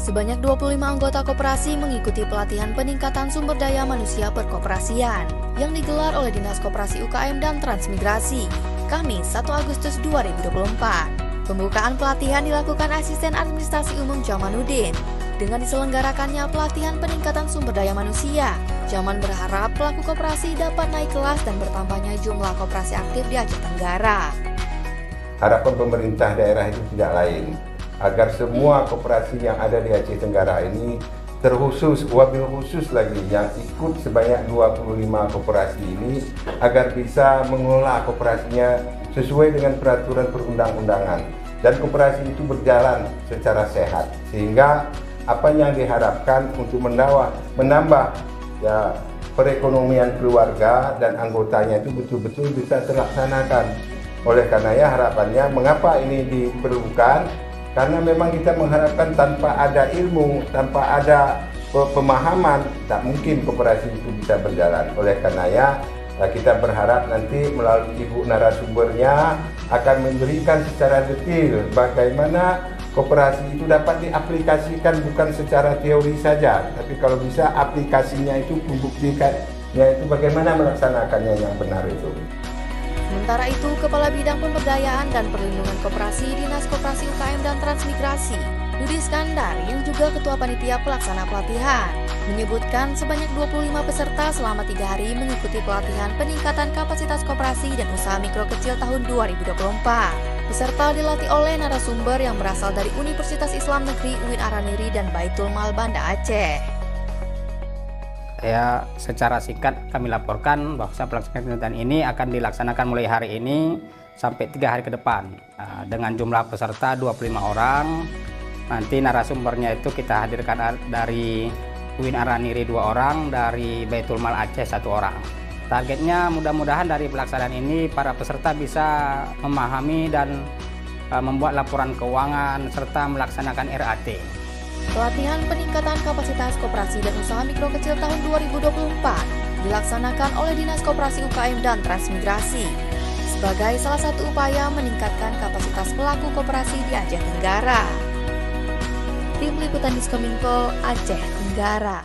Sebanyak 25 anggota koperasi mengikuti pelatihan peningkatan sumber daya manusia perkoperasian yang digelar oleh Dinas Koperasi UKM dan Transmigrasi, Kamis 1 Agustus 2024. Pembukaan pelatihan dilakukan Asisten Administrasi Umum Jamanuddin. Dengan diselenggarakannya pelatihan peningkatan sumber daya manusia, Jaman berharap pelaku koperasi dapat naik kelas dan bertambahnya jumlah koperasi aktif di Aceh Tenggara. Harapan pemerintah daerah itu tidak lain, agar semua koperasi yang ada di Aceh Tenggara ini, terkhusus, wabil khusus lagi yang ikut sebanyak 25 koperasi ini, agar bisa mengelola koperasinya sesuai dengan peraturan perundang-undangan dan koperasi itu berjalan secara sehat, sehingga apa yang diharapkan untuk menambah ya perekonomian keluarga dan anggotanya itu betul-betul bisa terlaksanakan. Oleh karenanya harapannya mengapa ini diperlukan, karena memang kita mengharapkan tanpa ada ilmu, tanpa ada pemahaman, tak mungkin koperasi itu bisa berjalan. Oleh karenanya kita berharap nanti melalui ibu narasumbernya akan memberikan secara detail bagaimana koperasi itu dapat diaplikasikan, bukan secara teori saja, tapi kalau bisa aplikasinya itu membuktikannya itu bagaimana melaksanakannya yang benar itu. Sementara itu, Kepala Bidang Pemberdayaan dan Perlindungan Koperasi Dinas Koperasi UKM dan Transmigrasi, Budi Iskandar, yang juga Ketua Panitia Pelaksana Pelatihan, menyebutkan sebanyak 25 peserta selama 3 hari mengikuti pelatihan peningkatan kapasitas koperasi dan usaha mikro kecil tahun 2024. Peserta dilatih oleh narasumber yang berasal dari Universitas Islam Negeri UIN Araniri dan Baitul Mal Banda Aceh. Ya, secara singkat kami laporkan bahwa pelaksanaan penelitian ini akan dilaksanakan mulai hari ini sampai 3 hari ke depan. Dengan jumlah peserta 25 orang, nanti narasumbernya itu kita hadirkan dari UIN Araniri 2 orang, dari Baitul Mal Aceh 1 orang. Targetnya mudah-mudahan dari pelaksanaan ini para peserta bisa memahami dan membuat laporan keuangan serta melaksanakan RAT. Pelatihan peningkatan kapasitas koperasi dan usaha mikro kecil tahun 2024 dilaksanakan oleh Dinas Koperasi UKM dan Transmigrasi sebagai salah satu upaya meningkatkan kapasitas pelaku koperasi di Aceh Tenggara. Tim Liputan Diskominfo Aceh Tenggara.